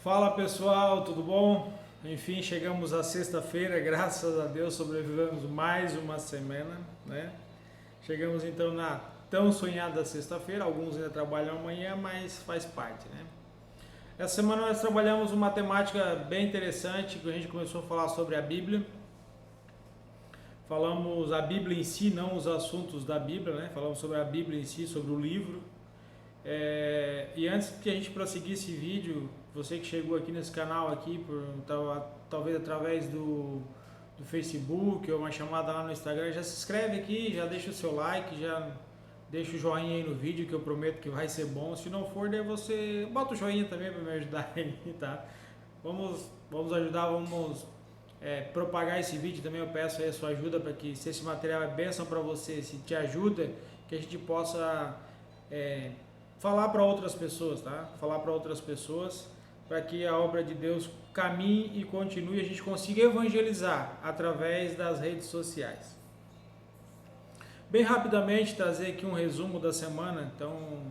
Fala pessoal, tudo bom? Enfim, chegamos à sexta-feira, graças a Deus sobrevivemos mais uma semana, né? Chegamos então na tão sonhada sexta-feira, alguns ainda trabalham amanhã, mas faz parte, né? Essa semana nós trabalhamos uma temática bem interessante, que a gente começou a falar sobre a Bíblia. Falamos a Bíblia em si, não os assuntos da Bíblia, né? Falamos sobre a Bíblia em si, sobre o livro. E antes que a gente prosseguir esse vídeo, você que chegou aqui nesse canal aqui, talvez através do Facebook ou uma chamada lá no Instagram, já se inscreve aqui, já deixa o seu like, já deixa o joinha aí no vídeo que eu prometo que vai ser bom. Se não for, daí você bota o joinha também para me ajudar aí, tá? Vamos ajudar, vamos propagar esse vídeo também. Eu peço aí a sua ajuda para que, se esse material é bênção para você, se te ajuda, que a gente possa falar para outras pessoas, tá? Falar para outras pessoas, para que a obra de Deus caminhe e continue, e a gente consiga evangelizar através das redes sociais. Bem rapidamente trazer aqui um resumo da semana. Então,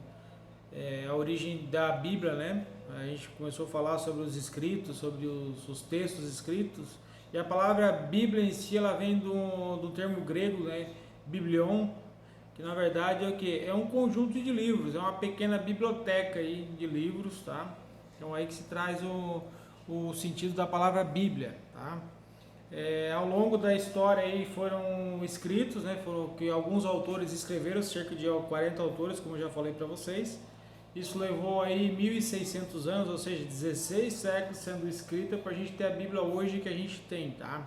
a origem da Bíblia, né? A gente começou a falar sobre os escritos, sobre os textos escritos, e a palavra Bíblia em si, ela vem do termo grego, né? Biblion, que na verdade é o que? É um conjunto de livros, é uma pequena biblioteca aí de livros, tá? Então aí que se traz o sentido da palavra Bíblia, tá? Ao longo da história aí foram escritos, né? Foram que alguns autores escreveram, cerca de 40 autores, como eu já falei para vocês. Isso levou aí 1.600 anos, ou seja, 16 séculos sendo escrita para a gente ter a Bíblia hoje que a gente tem, tá?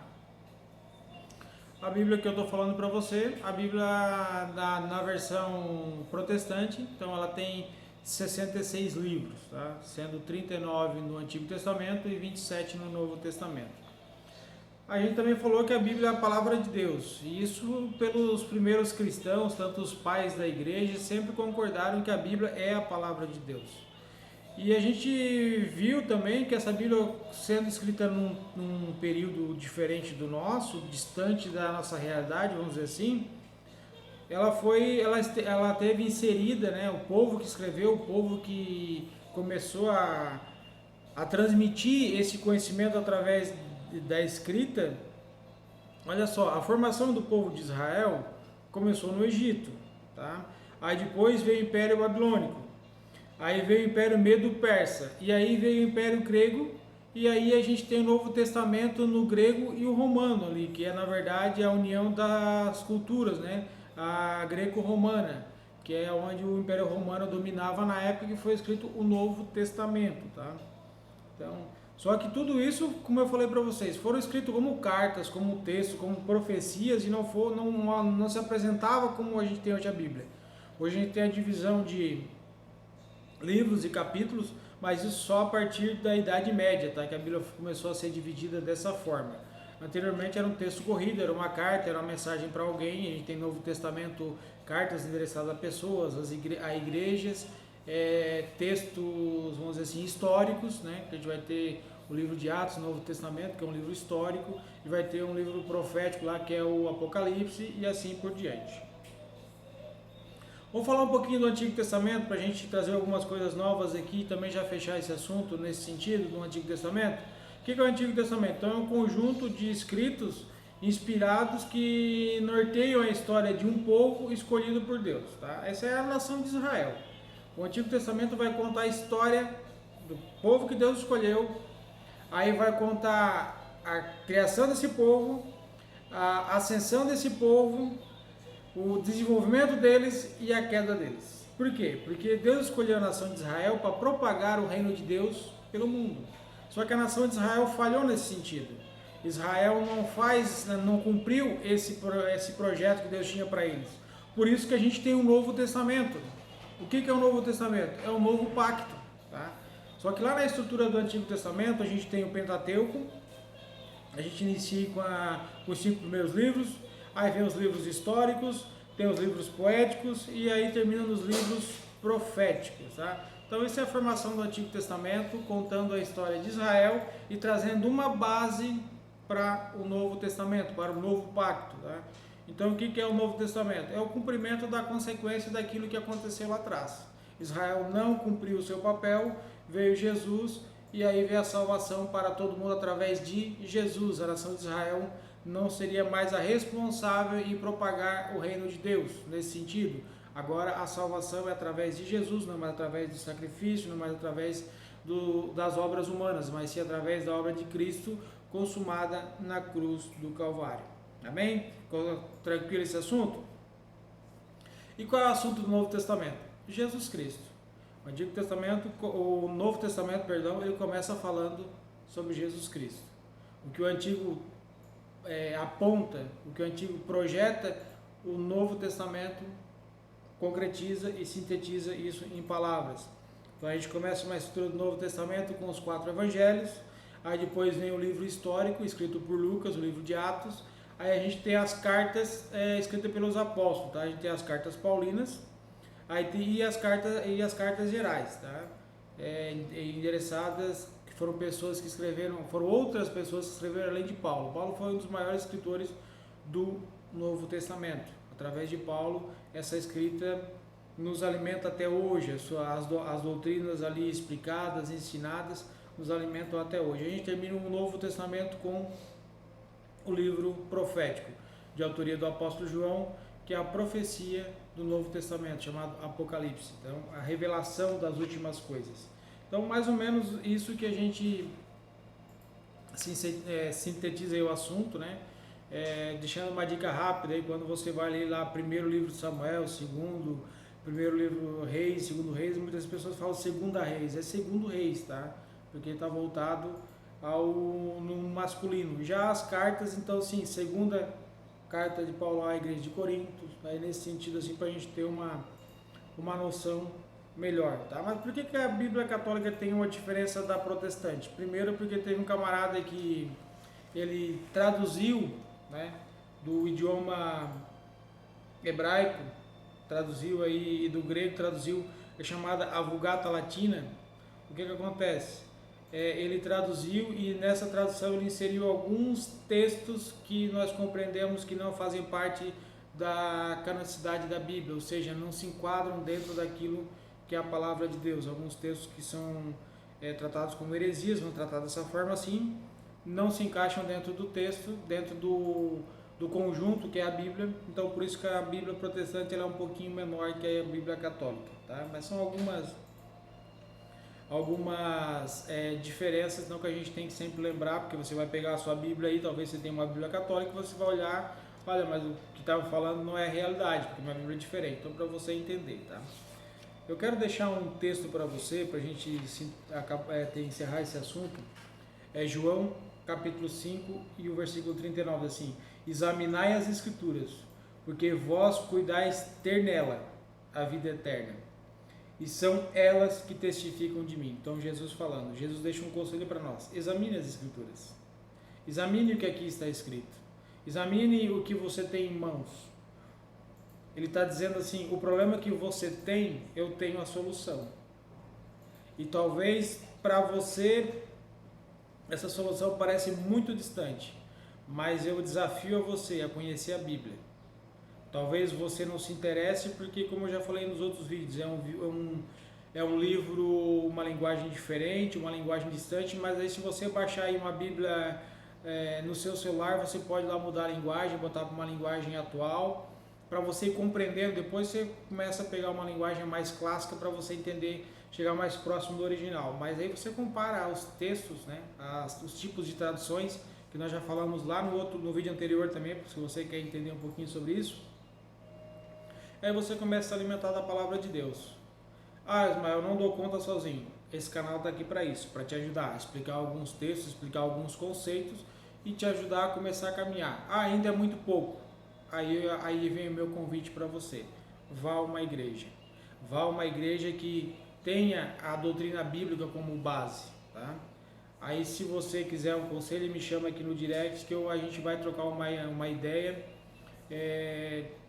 A Bíblia que eu estou falando para você, a Bíblia na versão protestante, então ela tem 66 livros, tá? Sendo 39 no Antigo Testamento e 27 no Novo Testamento. A gente também falou que a Bíblia é a palavra de Deus, e isso pelos primeiros cristãos, tanto os pais da igreja, sempre concordaram que a Bíblia é a palavra de Deus. E a gente viu também que essa Bíblia, sendo escrita num período diferente do nosso, distante da nossa realidade, vamos dizer assim, ela teve inserida, né, o povo que escreveu, o povo que começou a transmitir esse conhecimento através da escrita. Olha só, a formação do povo de Israel começou no Egito, tá? Aí depois veio o Império Babilônico. Aí veio o Império Medo-Persa, e aí veio o Império Grego, e aí a gente tem o Novo Testamento no grego e o romano ali, que é na verdade a união das culturas, né? A greco-romana, que é onde o Império Romano dominava na época que foi escrito o Novo Testamento, tá? Então, só que tudo isso, como eu falei para vocês, foram escritos como cartas, como textos, como profecias, e não se apresentava como a gente tem hoje a Bíblia. Hoje a gente tem a divisão de livros e capítulos, mas isso só a partir da Idade Média, tá? Que a Bíblia começou a ser dividida dessa forma. Anteriormente era um texto corrido, era uma carta, era uma mensagem para alguém. A gente tem no Novo Testamento cartas endereçadas a pessoas, a igrejas, textos, vamos dizer assim, históricos, né? Que a gente vai ter o livro de Atos, no Novo Testamento, que é um livro histórico, e vai ter um livro profético lá, que é o Apocalipse, e assim por diante. Vamos falar um pouquinho do Antigo Testamento para a gente trazer algumas coisas novas aqui e também já fechar esse assunto nesse sentido do Antigo Testamento. O que é o Antigo Testamento? Então é um conjunto de escritos inspirados que norteiam a história de um povo escolhido por Deus, tá? Essa é a nação de Israel. O Antigo Testamento vai contar a história do povo que Deus escolheu, aí vai contar a criação desse povo, a ascensão desse povo, o desenvolvimento deles e a queda deles. Por quê? Porque Deus escolheu a nação de Israel para propagar o reino de Deus pelo mundo. Só que a nação de Israel falhou nesse sentido. Israel não cumpriu esse projeto que Deus tinha para eles. Por isso que a gente tem um Novo Testamento. O que é o Novo Testamento? É um novo pacto, tá? Só que lá na estrutura do Antigo Testamento a gente tem o Pentateuco, a gente inicia com os 5 primeiros livros, aí vem os livros históricos, tem os livros poéticos e aí termina nos livros proféticos, tá? Então essa é a formação do Antigo Testamento, contando a história de Israel e trazendo uma base para o Novo Testamento, para o novo pacto, tá? Então o que é o Novo Testamento? É o cumprimento da consequência daquilo que aconteceu lá atrás. Israel não cumpriu o seu papel, veio Jesus e aí veio a salvação para todo mundo através de Jesus. A nação de Israel não seria mais a responsável em propagar o reino de Deus, nesse sentido. Agora a salvação é através de Jesus, não é mais através do sacrifício, não é mais através das obras humanas, mas sim através da obra de Cristo consumada na cruz do Calvário. Amém? Ficou tranquilo esse assunto? E qual é o assunto do Novo Testamento? Jesus Cristo. O Antigo Testamento, o Novo Testamento, perdão, ele começa falando sobre Jesus Cristo. O que o Antigo aponta, o que o Antigo projeta, o Novo Testamento concretiza e sintetiza isso em palavras. Então a gente começa uma estrutura do Novo Testamento com os 4 evangelhos, aí depois vem o livro histórico escrito por Lucas, o livro de Atos, aí a gente tem as cartas escritas pelos apóstolos, tá? A gente tem as cartas paulinas, aí tem as cartas gerais, tá? Endereçadas, que foram pessoas que escreveram, foram outras pessoas que escreveram além de Paulo. Paulo foi um dos maiores escritores do Novo Testamento. Através de Paulo, essa escrita nos alimenta até hoje, as doutrinas ali explicadas, ensinadas, nos alimentam até hoje. A gente termina o Novo Testamento com o livro profético, de autoria do apóstolo João, que é a profecia do Novo Testamento, chamado Apocalipse. Então, a revelação das últimas coisas. Então, mais ou menos isso que a gente sintetiza aí o assunto, né? Deixando uma dica rápida aí, quando você vai ler lá primeiro livro de Samuel, primeiro livro Reis, segundo Reis, muitas pessoas falam segunda Reis, é segundo Reis, tá? Porque está voltado no masculino. Já as cartas, então sim, segunda carta de Paulo à igreja de Corinto, aí nesse sentido assim, para a gente ter uma noção melhor, tá? Mas por que a Bíblia Católica tem uma diferença da protestante? Primeiro porque teve um camarada que ele traduziu, né, do idioma hebraico, traduziu aí do grego, traduziu a chamada a Vulgata Latina. O que acontece? Ele traduziu e nessa tradução ele inseriu alguns textos que nós compreendemos que não fazem parte da canonicidade da Bíblia, ou seja, não se enquadram dentro daquilo que é a palavra de Deus. Alguns textos que são tratados como heresias, vão tratados dessa forma assim, não se encaixam dentro do texto, dentro do conjunto que é a Bíblia. Então por isso que a Bíblia protestante ela é um pouquinho menor que a Bíblia católica, tá? Mas são algumas diferenças não, que a gente tem que sempre lembrar, porque você vai pegar a sua Bíblia aí, talvez você tenha uma Bíblia católica, você vai olhar, olha, mas o que estava falando não é realidade, porque uma Bíblia é diferente. Então para você entender, tá? Eu quero deixar um texto para você, para a gente encerrar esse assunto. É João capítulo 5 e o versículo 39, assim: examinai as escrituras, porque vós cuidais ter nela a vida eterna, e são elas que testificam de mim. Então Jesus falando, Jesus deixa um conselho para nós: examine as escrituras, examine o que aqui está escrito, examine o que você tem em mãos. Ele está dizendo assim, o problema que você tem, eu tenho a solução, e talvez para você essa solução parece muito distante, mas eu desafio a você a conhecer a Bíblia. Talvez você não se interesse porque, como eu já falei nos outros vídeos, é um livro, uma linguagem diferente, uma linguagem distante, mas aí se você baixar aí uma Bíblia no seu celular, você pode lá mudar a linguagem, botar para uma linguagem atual, para você ir compreendendo. Depois você começa a pegar uma linguagem mais clássica para você entender, chegar mais próximo do original. Mas aí você compara os textos, né, os tipos de traduções, que nós já falamos lá no vídeo anterior também, se você quer entender um pouquinho sobre isso. Aí você começa a se alimentar da palavra de Deus. Ah, Ismael, eu não dou conta sozinho. Esse canal está aqui para isso, para te ajudar a explicar alguns textos, explicar alguns conceitos e te ajudar a começar a caminhar. Ah, ainda é muito pouco. Aí vem o meu convite para você. Vá a uma igreja. Vá a uma igreja que tenha a doutrina bíblica como base, tá? Aí se você quiser um conselho, me chama aqui no direct que a gente vai trocar uma ideia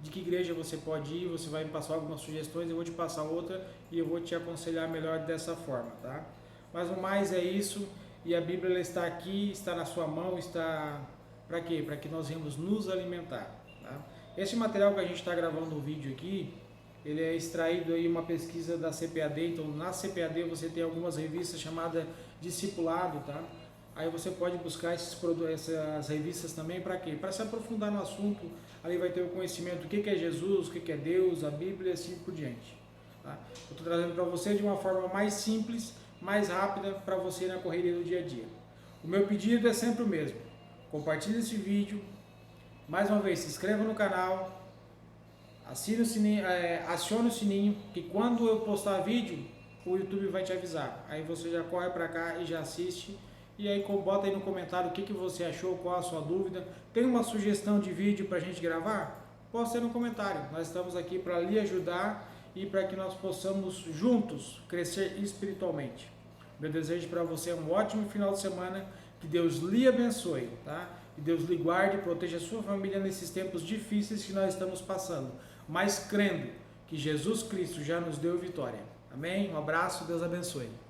de que igreja você pode ir. Você vai me passar algumas sugestões, eu vou te passar outra e eu vou te aconselhar melhor dessa forma, tá? Mas o mais é isso, e a Bíblia ela está aqui, está na sua mão, está para quê? Para que nós venhamos nos alimentar, tá? Esse material que a gente está gravando no vídeo aqui, ele é extraído aí uma pesquisa da CPAD, então na CPAD você tem algumas revistas chamadas Discipulado, tá? Aí você pode buscar essas revistas também para quê? Para se aprofundar no assunto, ali vai ter o conhecimento do que é Jesus, o que é Deus, a Bíblia e assim por diante. Tá? Eu estou trazendo para você de uma forma mais simples, mais rápida, para você na correria do dia a dia. O meu pedido é sempre o mesmo, compartilhe esse vídeo, mais uma vez se inscreva no canal, assine o sininho, acione o sininho, que quando eu postar vídeo, o YouTube vai te avisar. Aí você já corre para cá e já assiste. E aí bota aí no comentário o que você achou, qual a sua dúvida. Tem uma sugestão de vídeo para a gente gravar? Posta aí no comentário. Nós estamos aqui para lhe ajudar e para que nós possamos juntos crescer espiritualmente. Meu desejo para você é um ótimo final de semana. Que Deus lhe abençoe, tá? Que Deus lhe guarde e proteja a sua família nesses tempos difíceis que nós estamos passando. Mas crendo que Jesus Cristo já nos deu vitória. Amém? Um abraço, Deus abençoe.